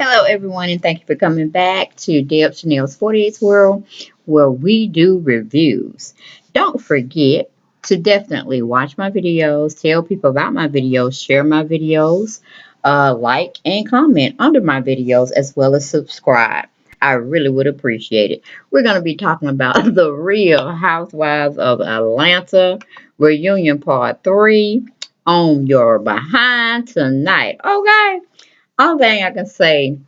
Hello, everyone, and thank you for coming back to Deb Chanel's 48th World, where we do reviews. Don't forget to definitely watch my videos, tell people about my videos, share my videos, like and comment under my videos, as well as subscribe. I really would appreciate it. We're going to be talking about the Real Housewives of Atlanta reunion part 3 on your behind tonight. Okay. All thing I can say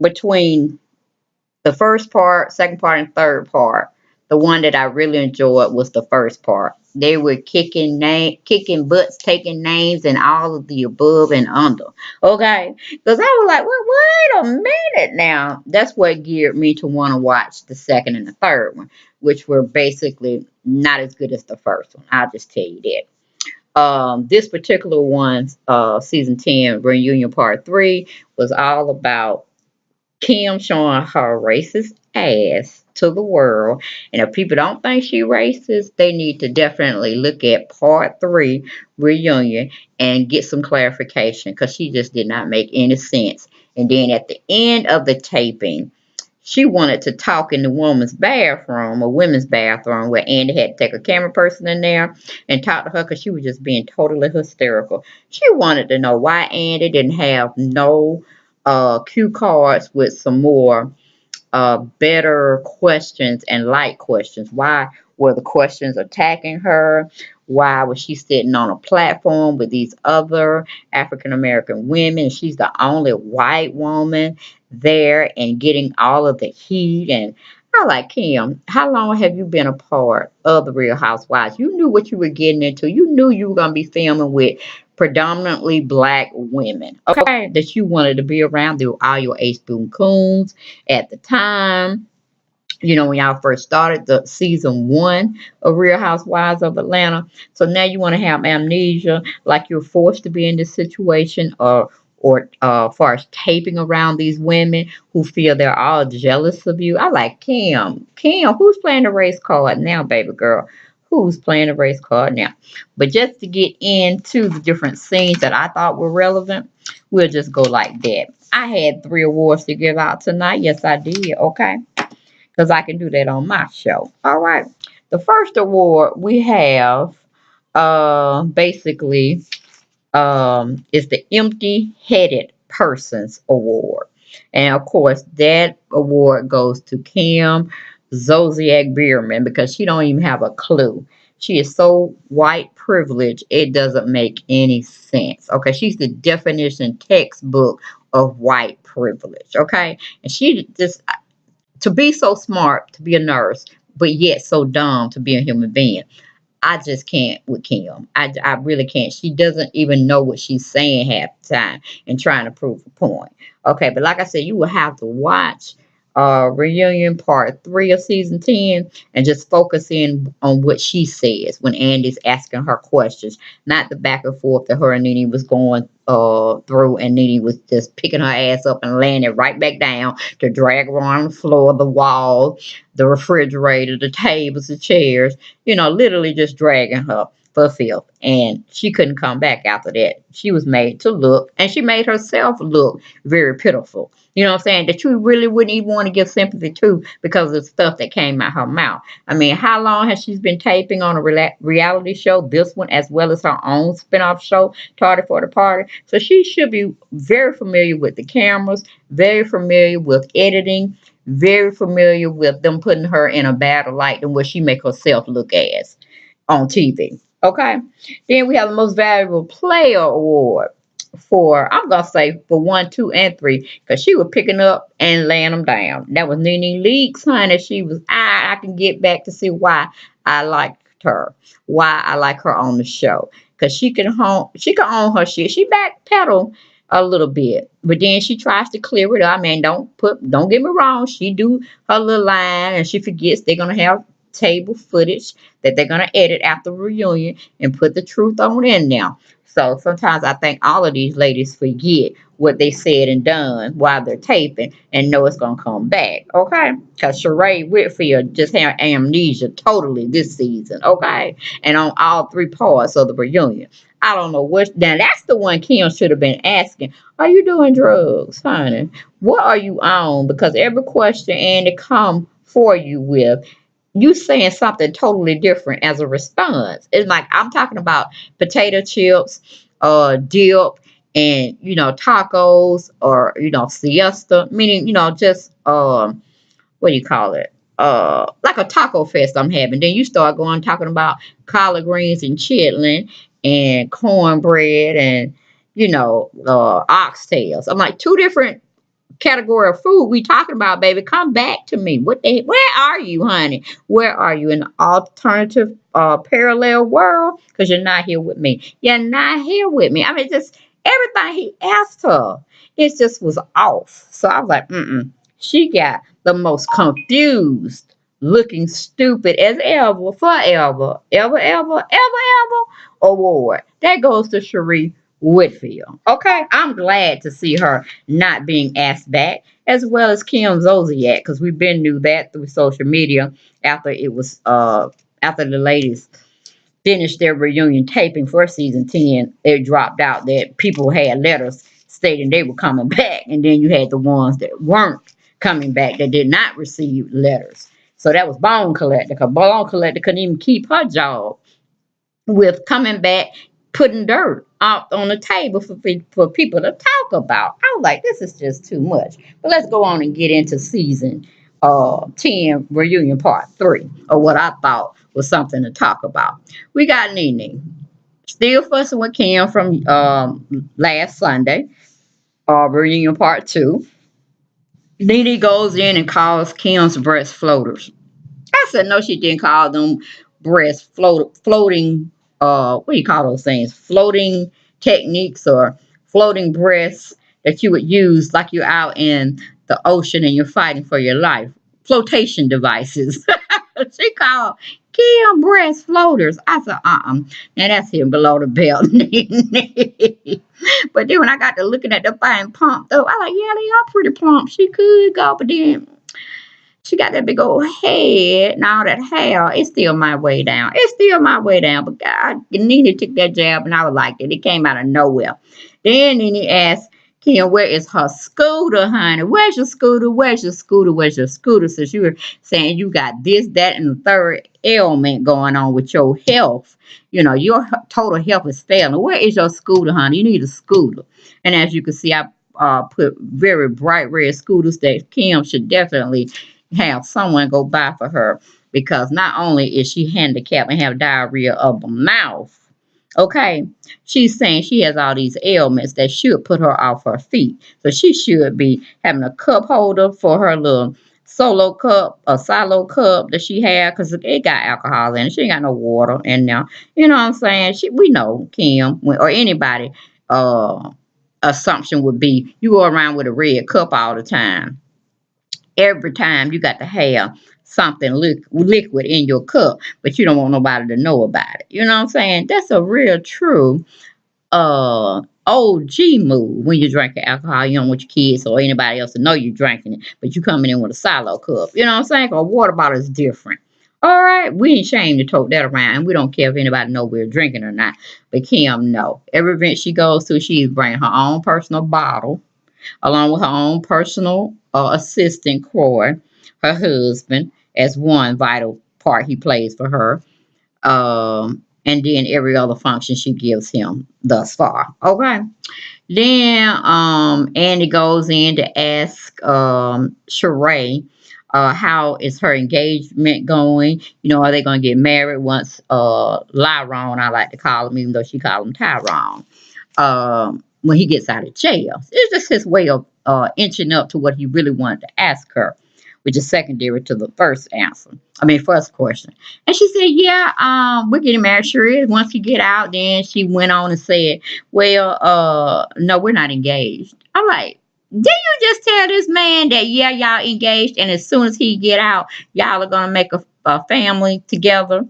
between the first part, second part, and third part, the one that I really enjoyed was the first part. They were kicking butts, taking names, and all of the above and under. Okay, because I was like, well, wait a minute now. That's what geared me to want to watch the second and the third one, which were basically not as good as the first one. I'll just tell you that. This particular one, season 10, reunion part 3, was all about Kim showing her racist ass to the world. And if people don't think she racist, they need to definitely look at part 3 reunion and get some clarification because she just did not make any sense. And then at the end of the taping, she wanted to talk in the woman's bathroom, a women's bathroom, where Andy had to take a camera person in there and talk to her because she was just being totally hysterical. She wanted to know why Andy didn't have no cue cards with some more better questions and light questions. Why were the questions attacking her? Why was she sitting on a platform with these other African American women? She's the only white woman there and getting all of the heat. And I like Kim. How long have you been a part of the Real Housewives? You knew what you were getting into. You knew you were going to be filming with predominantly black women, okay, that you wanted to be around through all your Ace Boone Coons at the time. You know, when y'all first started the season 1 of Real Housewives of Atlanta. So now you want to have amnesia, like you're forced to be in this situation, or far as taping around these women who feel they're all jealous of you. I like Kim. Kim, who's playing the race card now, baby girl? Who's playing the race card now? But just to get into the different scenes that I thought were relevant, we'll just go like that. I had 3 awards to give out tonight. Yes, I did. Okay, because I can do that on my show. All right. The first award we have basically is the Empty Headed Persons Award. And of course, that award goes to Kim Zolciak Biermann because she don't even have a clue. She is so white privileged, it doesn't make any sense. Okay, she's the definition textbook of white privilege. Okay, and she just to be so smart to be a nurse, but yet so dumb to be a human being. I just can't with Kim. I really can't. She doesn't even know what she's saying half the time and trying to prove a point. Okay, but like I said, you will have to watch reunion part 3 of season 10 and just focus in on what she says when Andy's asking her questions, not the back and forth that her and Nene was going through, and Nene was just picking her ass up and laying it right back down to drag her on the floor, the wall, the refrigerator, the tables, the chairs, literally just dragging her for filth. And she couldn't come back after that. She was made to look, and she made herself look very pitiful. You know what I'm saying? That you really wouldn't even want to give sympathy to because of the stuff that came out her mouth. I mean, how long has she been taping on a reality show? This one, as well as her own spinoff show, Tardy for the Party. So she should be very familiar with the cameras, very familiar with editing, very familiar with them putting her in a better light than what she make herself look as on TV. Okay. Then we have the most valuable player award for, I'm gonna say, for 1, 2, and 3, because she was picking up and laying them down. That was Nene Leakes, honey. She was. I can get back to see why I liked her, why I like her on the show, because she can own her shit. She backpedal a little bit, but then she tries to clear it up. I mean, don't get me wrong. She do her little line, and she forgets they're gonna have table footage that they're gonna edit after reunion and put the truth on in now. So sometimes I think all of these ladies forget what they said and done while they're taping and know it's gonna come back. Okay, because Sheree Whitfield just had amnesia totally this season. Okay, and on all 3 parts of the reunion. I don't know what. Now that's the one Kim should have been asking. Are you doing drugs, honey? What are you on? Because every question Andy come for you with, you saying something totally different as a response. It's like I'm talking about potato chips, dip, and tacos, or siesta, meaning just what do you call it? Like a taco fest I'm having. Then you start going talking about collard greens and chitlin and cornbread and oxtails. I'm like two different category of food we talking about, baby. Come back to me. Where are you, honey? Where are you in the alternative parallel world? Because you're not here with me. You're not here with me. I mean, just everything he asked her, it just was off. So I was like, she got the most confused looking stupid as ever, forever, ever award. That goes to Cherie Whitfield. Okay, I'm glad to see her not being asked back, as well as Kim Zolciak, because we've been knew that through social media after it was after the ladies finished their reunion taping for season 10. It dropped out that people had letters stating they were coming back, and then you had the ones that weren't coming back that did not receive letters. So that was Bone Collector, because Bone Collector couldn't even keep her job with coming back, putting dirt out on the table for people to talk about. I was like, this is just too much. But let's go on and get into season 10 reunion part 3, or what I thought was something to talk about. We got Nene still fussing with Kim from last Sunday, reunion part 2. Nene goes in and calls Kim's breast floaters. I said, no, she didn't call them floating, what do you call those things? Floating techniques or floating breasts that you would use like you're out in the ocean and you're fighting for your life. Flotation devices. She called Kim breast floaters. I said, and that's him below the belt. But then when I got to looking at the thing pumped up, I like, yeah, they are pretty plump. She could go, but then she got that big old head and all that hair. It's still my way down. It's still my way down. But God, Nene took that jab and I was like it. It came out of nowhere. Then Nene asked Kim, where is her scooter, honey? Where's your scooter? Where's your scooter? Where's your scooter? So you were saying you got this, that, and the third ailment going on with your health. Your total health is failing. Where is your scooter, honey? You need a scooter. And as you can see, I put very bright red scooters that Kim should definitely have someone go buy for her, because not only is she handicapped and have diarrhea of the mouth, okay, she's saying she has all these ailments that should put her off her feet. So she should be having a cup holder for her little solo cup, a silo cup that she had, because it got alcohol in it. She ain't got no water in there. You know what I'm saying? We know Kim or anybody assumption would be you go around with a red cup all the time. Every time you got to have something liquid in your cup, but you don't want nobody to know about it. You know what I'm saying? That's a real true OG move. When you're drinking alcohol, you don't want your kids or anybody else to know you're drinking it, but you coming in with a silo cup. You know what I'm saying? Or a water bottle is different. All right, we ain't ashamed to tote that around, and we don't care if anybody know we're drinking or not. But Kim, no. Every event she goes to, she's bringing her own personal bottle, along with her own personal assistant, Croy, her husband, as one vital part he plays for her. And then every other function she gives him thus far. Okay. Then Andy goes in to ask Sheree how is her engagement going? Are they going to get married once Lyron, I like to call him, even though she called him Tyrone, when he gets out of jail. It's just his way of inching up to what he really wanted to ask her, which is secondary to the first answer. First question. And she said, yeah, we're getting married. Sure is. Once you get out, then she went on and said, well, no, we're not engaged. I'm like, did you just tell this man that, yeah, y'all engaged, and as soon as he get out, y'all are going to make a family together?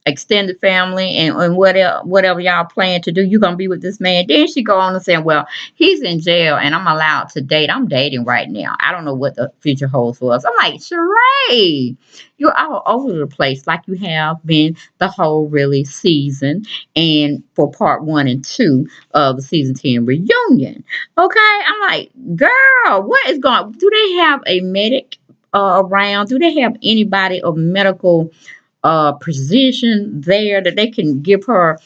extended family and whatever y'all plan to do, you're gonna be with this man. Then she go on and say, well, he's in jail and I'm allowed to date. I'm dating right now. I don't know what the future holds for us. I'm like, Sheree, you're all over the place like you have been the whole really season and for part 1 and 2 of the season 10 reunion. Okay, I'm like, girl, what is going? Do they have a medic around? Do they have anybody of medical position there that they can give her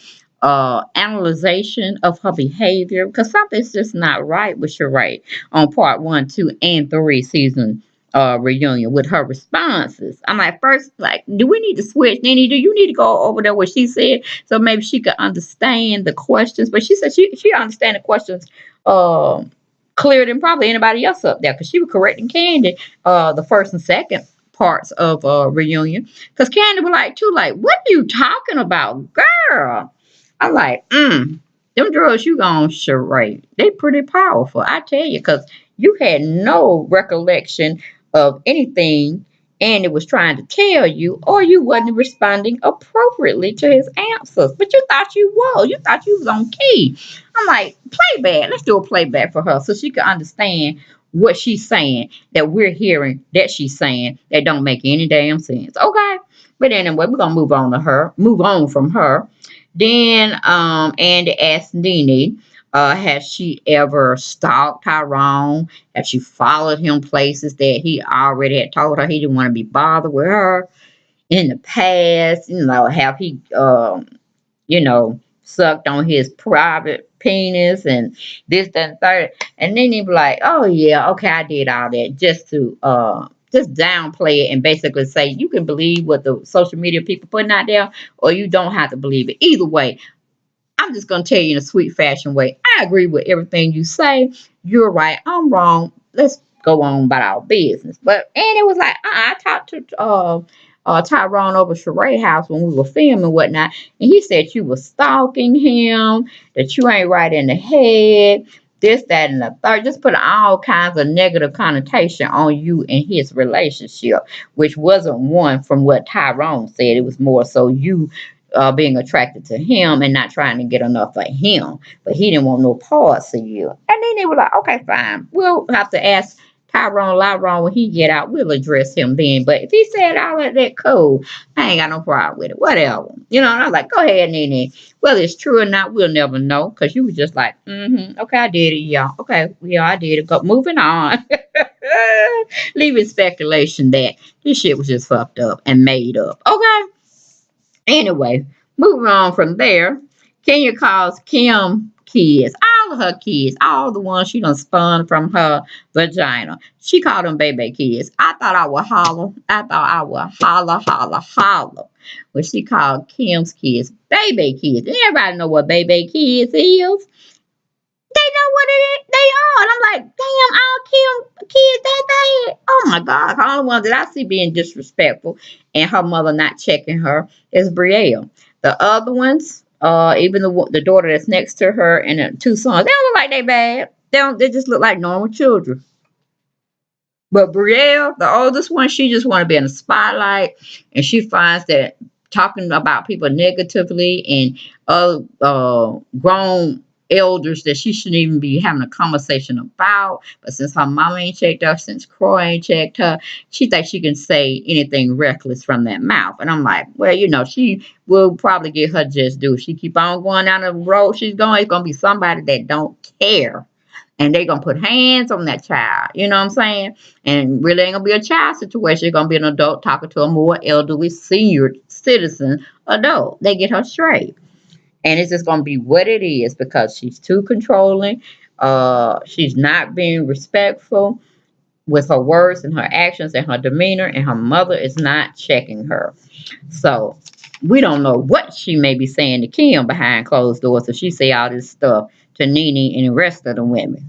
analyzation of her behavior? Because something's just not right with Sheree on part 1, 2, and 3 season reunion with her responses. I'm like, first, like, do we need to switch? Nene, do you need to go over there what she said so maybe she could understand the questions? But she said she understand the questions uh, clearer than probably anybody else up there because she was correcting Candy the first and second parts of reunion because Candy was like too like, what are you talking about, girl? I'm like, them drugs you gonna charade, they pretty powerful, I tell you, because you had no recollection of anything and it was trying to tell you, or you wasn't responding appropriately to his answers. But you thought you was. You thought you was on key. I'm like, playback. Let's do a playback for her so she can understand what she's saying that we're hearing that she's saying that don't make any damn sense. Okay. But anyway, we're gonna move on from her. Then Andy asked Nene, has she ever stalked Tyrone? Has she followed him places that he already had told her he didn't want to be bothered with her in the past? You know, have he sucked on his private penis and this, that, and third. And then he'd be like, oh yeah, okay, I did all that just to just downplay it and basically say you can believe what the social media people putting out there or you don't have to believe it. Either way, I'm just gonna tell you in a sweet fashion way. I agree with everything you say. You're right. I'm wrong. Let's go on about our business. But and it was like, I talked to Tyrone over Sheree house when we were filming and whatnot, and he said you were stalking him, that you ain't right in the head, this, that, and the third. Just put all kinds of negative connotation on you and his relationship, which wasn't one from what Tyrone said. It was more so you being attracted to him and not trying to get enough of him. But he didn't want no parts of you. And then they were like, okay, fine. We'll have to ask Tyrone Lyron when he get out. We'll address him then. But if he said all of that, cool. I ain't got no problem with it. Whatever. And I was like, go ahead, Nene. Whether it's true or not, we'll never know. Because you were just like, okay, I did it, yeah. Okay, yeah, I did it. Go, moving on. Leaving speculation that this shit was just fucked up and made up. Okay? Anyway, moving on from there, Kenya calls Kim kids, all of her kids, all the ones she done spun from her vagina. She called them baby kids. I thought I would holler. I thought I would holler, holler, holler. When she called Kim's kids baby kids. And everybody know what baby kids is. They know what it is. They are. And I'm like, damn, all Kim kids that bad. Oh my God. The only one that I see being disrespectful and her mother not checking her is Brielle. The other ones, even the daughter that's next to her and the two sons, they don't look like they bad. They just look like normal children. But Brielle, the oldest one, she just want to be in the spotlight, and she finds that talking about people negatively and grown elders that she shouldn't even be having a conversation about. But since her mama ain't checked her, since Croy ain't checked her, she thinks she can say anything reckless from that mouth. And I'm like, well, she will probably get her just due. She keep on going down the road she's going, it's gonna be somebody that don't care. And they're gonna put hands on that child. You know what I'm saying? And really ain't gonna be a child situation. It's gonna be an adult talking to a more elderly senior citizen adult. They get her straight. And it's just gonna be what it is because she's too controlling. She's not being respectful with her words and her actions and her demeanor, and her mother is not checking her. So we don't know what she may be saying to Kim behind closed doors if she say all this stuff to Nene and the rest of the women.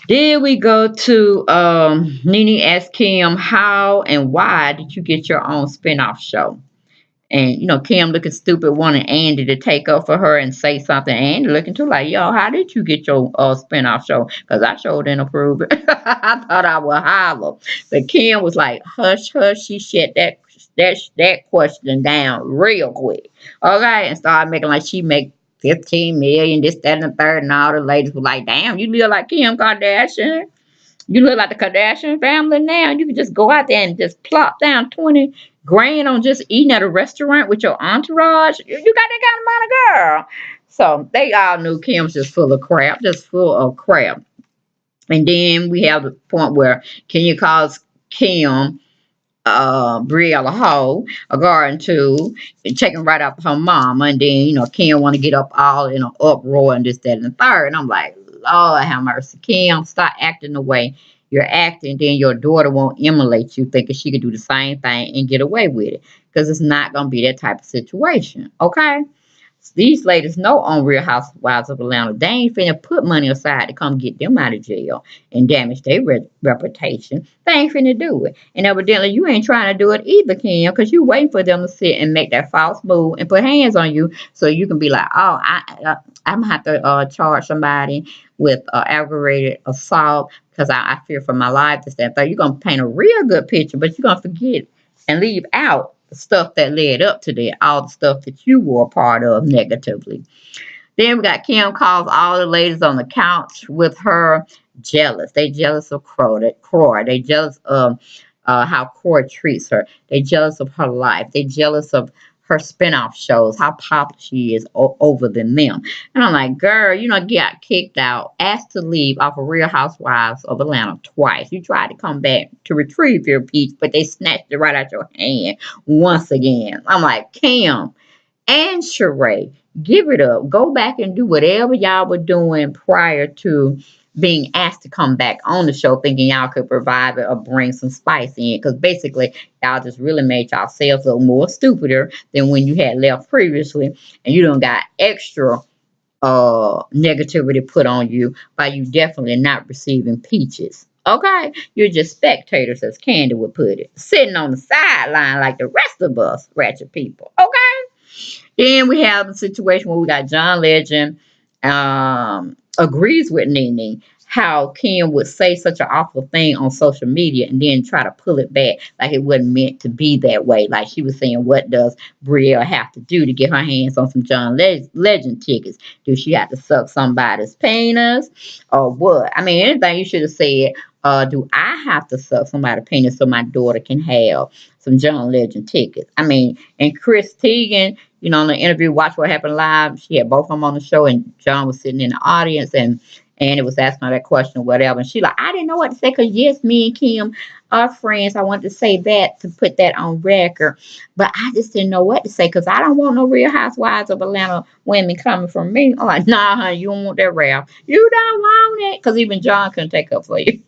Then we go to Nene asked Kim, how and why did you get your own spinoff show? And Kim looking stupid, wanting Andy to take up for her and say something. Andy looking too like, yo, how did you get your spinoff show? Because I sure didn't approve it. I thought I would holler. But Kim was like, hush, hush. She shut that that question down real quick. Okay, and started making like she make 15 million, this, that, and the third, and all the ladies were like, damn, you live like Kim Kardashian. You look like the Kardashian family now. You can just go out there and just plop down 20 grand on just eating at a restaurant with your entourage. You got that kind of money, girl. So they all knew Kim's just full of crap, just full of crap. And then we have the point where Kenya calls Kim Brielle a hoe, a garden tool, and taking right after her mama. And then, Kim want to get up all in an uproar and this, that, and the third. And I'm like, Lord have mercy. Kim, stop acting the way you're acting. Then your daughter won't emulate you, thinking she could do the same thing and get away with it. Because it's not going to be that type of situation. Okay? These ladies know on Real Housewives of Atlanta, they ain't finna put money aside to come get them out of jail and damage their reputation. They ain't finna do it. And evidently, you ain't trying to do it either, Kim, because you waiting for them to sit and make that false move and put hands on you so you can be like, oh, I'm going to have to charge somebody with aggravated assault because I fear for my life. This, that, that. You're going to paint a real good picture, but you're going to forget and leave out the stuff that led up to that, all the stuff that you were a part of negatively. Then we got Kim calls all the ladies on the couch with her jealous. They jealous of Croy. They jealous of how Croy treats her. They jealous of her life. They jealous of her spinoff shows, how popular she is over than them. And I'm like, girl, got kicked out, asked to leave off of Real Housewives of Atlanta twice. You tried to come back to retrieve your peace, but they snatched it right out your hand once again. I'm like, Kim and Sheree, give it up. Go back and do whatever y'all were doing prior to being asked to come back on the show, thinking y'all could provide it or bring some spice in. Because basically, y'all just really made yourselves a little more stupider than when you had left previously. And you don't got extra negativity put on you by you definitely not receiving peaches. Okay? You're just spectators, as Candy would put it. Sitting on the sideline like the rest of us, ratchet people. Okay? Then we have the situation where we got John Legend agrees with Nene how Kim would say such an awful thing on social media and then try to pull it back like it wasn't meant to be that way. Like she was saying, what does Brielle have to do to get her hands on some John Legend tickets? Do she have to suck somebody's penis or what? I mean, anything you should have said. Do I have to suck somebody's penis so my daughter can have some John Legend tickets? I mean, and Chris Teigen, on the interview, Watch What Happened Live, she had both of them on the show, and John was sitting in the audience, and it was asking her that question or whatever. And she like, I didn't know what to say because, yes, me and Kim are friends. I wanted to say that to put that on record. But I just didn't know what to say because I don't want no Real Housewives of Atlanta women coming from me. I'm like, nah, honey, you don't want that rap. You don't want it. Because even John couldn't take up for you.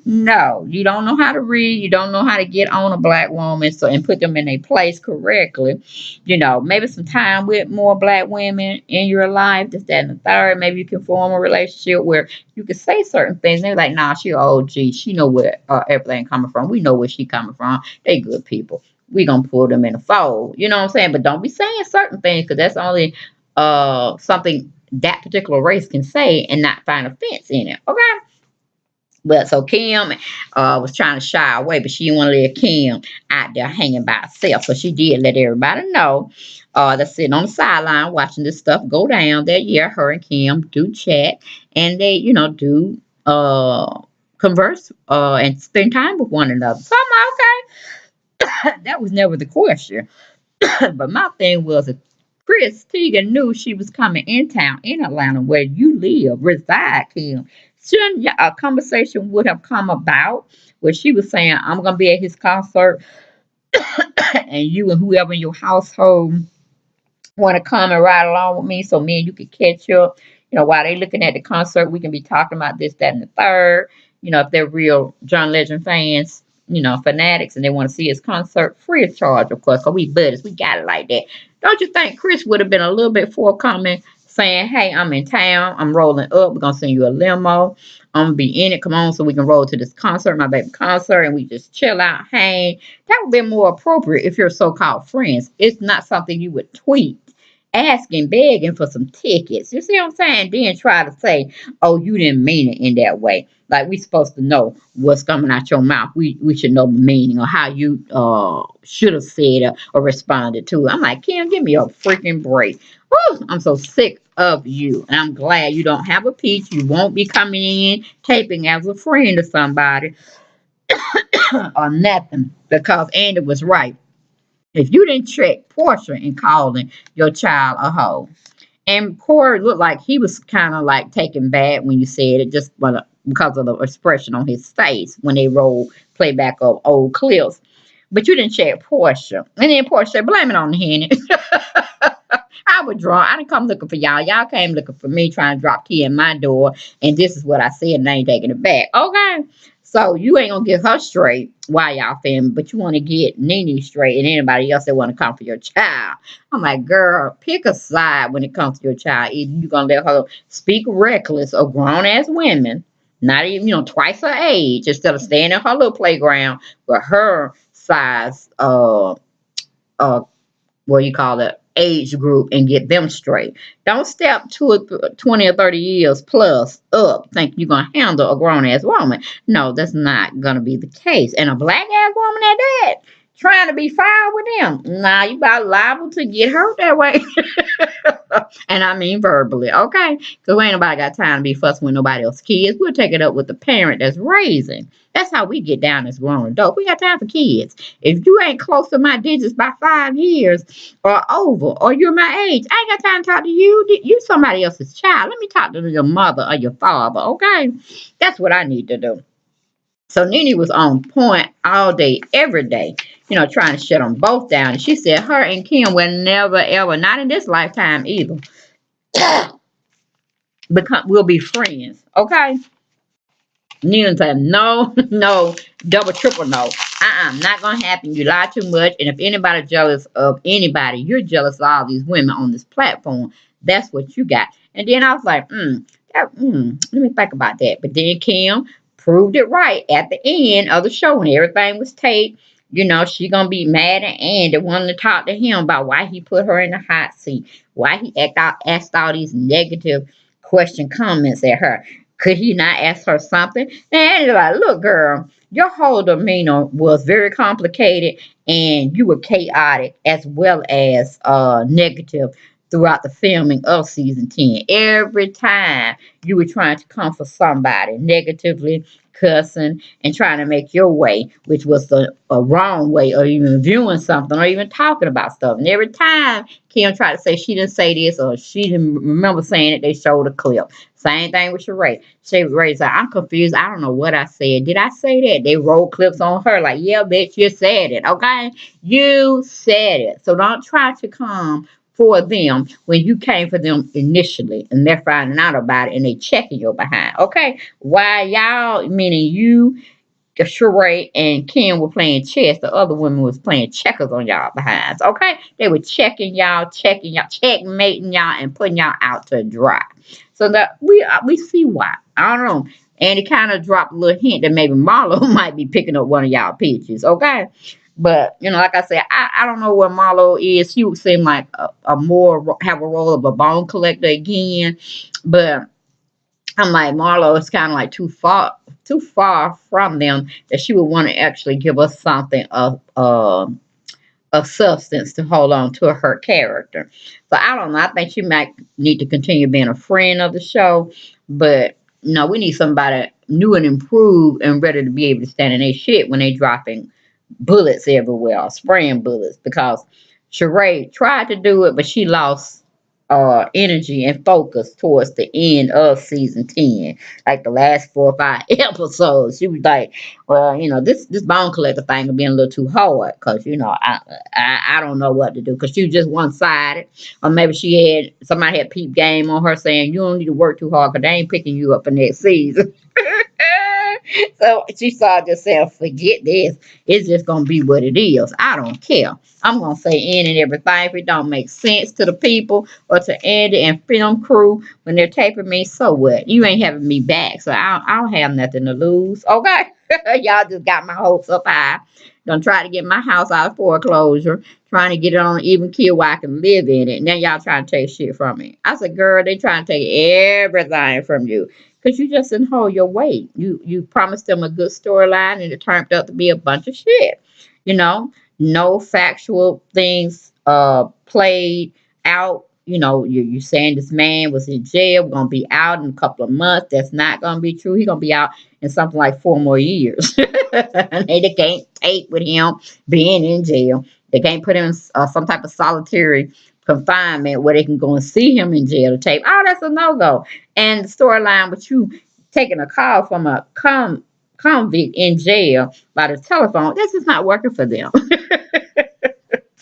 No, you don't know how to read. You don't know how to get on a black woman and put them in their place correctly. Maybe some time with more black women in your life. This, that, and the third. Maybe you can form a relationship where you can say certain things. They're like, nah, she OG. She know where everything coming from. We know where she coming from. They good people. We gonna pull them in the fold. You know what I'm saying? But don't be saying certain things because that's only something that particular race can say and not find offense in it. Okay? But so Kim was trying to shy away, but she didn't want to let Kim out there hanging by herself. So she did let everybody know that's sitting on the sideline watching this stuff go down that year. Her and Kim do chat and they, do converse and spend time with one another. So I'm like, okay, that was never the question. But my thing was, if Chris Teigen knew she was coming in town in Atlanta, where you live, reside, Kim, shouldn't a conversation would have come about where she was saying, I'm going to be at his concert and you and whoever in your household want to come and ride along with me so me and you can catch up. While they looking at the concert, we can be talking about this, that, and the third. If they're real John Legend fans, fanatics, and they want to see his concert free of charge, of course, because we buddies. We got it like that. Don't you think Chris would have been a little bit forthcoming saying, hey, I'm in town. I'm rolling up. We're going to send you a limo. I'm going to be in it. Come on so we can roll to this concert, my baby concert, and we just chill out, hang. That would be more appropriate if you're so-called friends. It's not something you would tweet asking, begging for some tickets. You see what I'm saying? Then try to say, oh, you didn't mean it in that way. Like we supposed to know what's coming out your mouth. We should know the meaning or how you should have said or responded to it. I'm like, Kim, give me a freaking break. Woo, I'm so sick of you. And I'm glad you don't have a peach. You won't be coming in taping as a friend of somebody or nothing. Because Andy was right. If you didn't trick Portia in calling your child a hoe, and Corey looked like he was kind of like taken back when you said it, just because of the expression on his face when they roll playback of old clips. But you didn't check Portia. And then Portia said, blame it on the Henny. I was drunk. I didn't come looking for y'all. Y'all came looking for me, trying to drop key in my door. And this is what I said, and I ain't taking it back. Okay. So you ain't gonna get her straight while y'all filming, but you want to get Nene straight and anybody else that want to come for your child. I'm like, girl, pick a side when it comes to your child. Either you gonna let her speak reckless or grown ass women, not even twice her age, instead of staying in her little playground with her size uh what you call it, age group, and get them straight. Don't step 20 or 30 years plus up think you're going to handle a grown ass woman. No, that's not going to be the case. And a black ass woman at that, trying to be fine with them. Nah, you about liable to get hurt that way. And I mean verbally, okay? Because ain't nobody got time to be fussing with nobody else's kids. We'll take it up with the parent that's raising. That's how we get down as grown adults. We got time for kids. If you ain't close to my digits by 5 years or over, or you're my age, I ain't got time to talk to you. You somebody else's child. Let me talk to your mother or your father, okay? That's what I need to do. So Nene was on point all day, every day, trying to shut them both down. And she said her and Kim will never, ever, not in this lifetime either, we'll be friends, okay? Nene said, no, no, double, triple no. Not gonna happen. You lie too much. And if anybody's jealous of anybody, you're jealous of all these women on this platform. That's what you got. And then I was like, let me think about that. But then Kim proved it right at the end of the show when everything was taped. She gonna be mad at Andy, wanting to talk to him about why he put her in the hot seat, why he asked all these negative comments at her. Could he not ask her something? And Andy's like, look, girl, your whole demeanor was very complicated and you were chaotic as well as negative throughout the filming of season 10. Every time you were trying to come for somebody negatively, cussing, and trying to make your way, which was the wrong way, or even viewing something, or even talking about stuff. And every time Kim tried to say she didn't say this or she didn't remember saying it, they showed a clip. Same thing with Sheree. Sheree said, I'm confused. I don't know what I said. Did I say that? They rolled clips on her like, yeah, bitch, you said it. Okay? You said it. So don't try to come for them when you came for them initially and they're finding out about it and they checking your behind. Okay? Why y'all, meaning you, Sheree and Kim were playing chess. The other women was playing checkers on y'all behinds. Okay? They were checking y'all, checkmating y'all, and putting y'all out to dry. So that we see why. I don't know. And it kind of dropped a little hint that maybe Marlo might be picking up one of y'all peaches. Okay? But, like I said, I don't know what Marlo is. She would seem like a more, have a role of a bone collector again. But I'm like, Marlo is kind of like too far from them that she would want to actually give us something of substance to hold on to her character. So I don't know. I think she might need to continue being a friend of the show, but no, we need somebody new and improved and ready to be able to stand in their shit when they dropping bullets everywhere, or spraying bullets, because Sheree tried to do it, but she lost energy and focus towards the end of season 10, like the last 4 or 5 episodes. She was like, well, this bone collector thing is being a little too hard, because I don't know what to do, because she was just one-sided, or maybe somebody had peep game on her saying you don't need to work too hard because they ain't picking you up for next season. So she started just saying, forget this. It's just going to be what it is. I don't care. I'm going to say in and everything. If it don't make sense to the people or to Andy and film crew when they're taping me, so what? You ain't having me back. So I don't have nothing to lose. Okay? Y'all just got my hopes up high. Gonna try to get my house out of foreclosure, trying to get it on an even keel where I can live in it. Now y'all trying to take shit from me. I said, girl, they trying to take everything from you. Cause you just didn't hold your weight. You promised them a good storyline and it turned out to be a bunch of shit. You know, no factual things played out. You know, you saying this man was in jail, gonna be out in a couple of months. That's not gonna be true. He gonna be out in something like 4 more years. They can't take with him being in jail. They can't put him in some type of solitary confinement where they can go and see him in jail to tape. Oh, that's a no go. And the storyline with you taking a call from a convict in jail by the telephone, this is not working for them.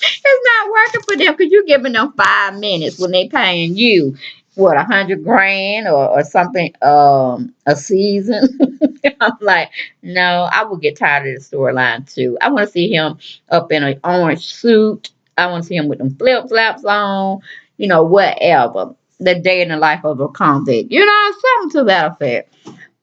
It's not working for them because you're giving them 5 minutes when they paying you what 100 grand or something a season. I'm like, no, I will get tired of the storyline too. I want to see him up in an orange suit. I want to see him with them flip flops on, whatever. The day in the life of a convict, something to that effect.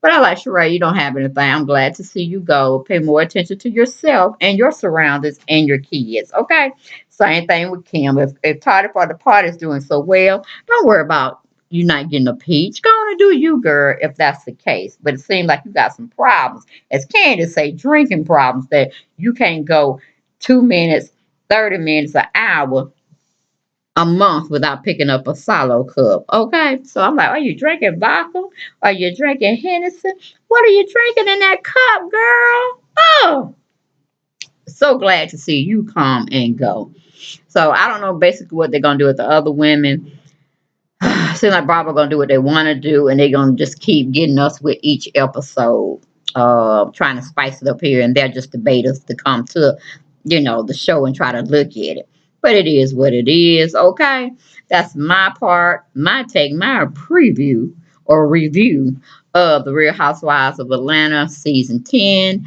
But I like Sheree, you don't have anything. I'm glad to see you go. Pay more attention to yourself and your surroundings and your kids. Okay. Same thing with Kim. If Tardy for the Party is doing so well, don't worry about you not getting a peach. Go on and do you, girl, if that's the case. But it seems like you got some problems. As Candace say, drinking problems that you can't go 2 minutes, 30 minutes, an hour a month without picking up a solo cup. Okay, so I'm like, are you drinking vodka? Are you drinking Hennessy? What are you drinking in that cup, girl? Oh, so glad to see you come and go. So I don't know basically what they're gonna do with the other women. Seems like Barbara gonna do what they want to do, and they're gonna just keep getting us with each episode, trying to spice it up here and there, just to bait us to come to, the show and try to look at it. But it is what it is. Okay, that's my part, my take, my preview or review of the Real Housewives of Atlanta season 10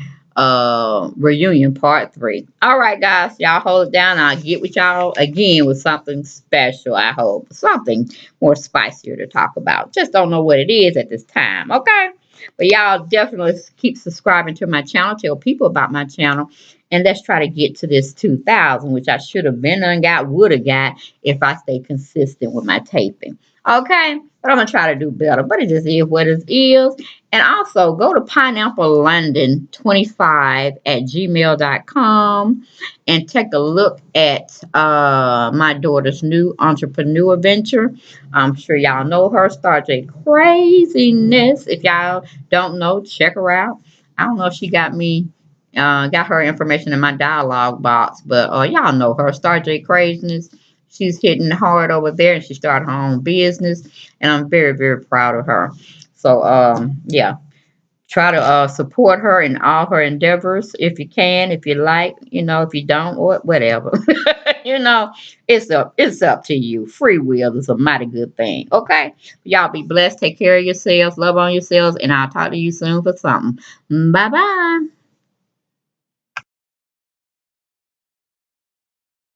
reunion part 3. All right, guys, y'all hold it down. I'll get with y'all again with something special. I hope something more spicier to talk about. Just don't know what it is at this time. Okay, but y'all definitely keep subscribing to my channel. Tell people about my channel. And let's try to get to this 2,000, which I should have been and would have got if I stay consistent with my taping. Okay, but I'm gonna try to do better. But it just is what it is. And also go to pineapplelondon25 at gmail.com and take a look at my daughter's new entrepreneur venture. I'm sure y'all know her, Starr Kraziness. If y'all don't know, check her out. I don't know if she got her information in my dialogue box, but y'all know her, Starr Kraziness. She's hitting hard over there, and she started her own business, and I'm very, very proud of her. So, yeah, try to support her in all her endeavors if you can, if you like, if you don't, or whatever. you know, it's up to you. Free will is a mighty good thing. Okay, y'all be blessed. Take care of yourselves. Love on yourselves, and I'll talk to you soon for something. Bye bye.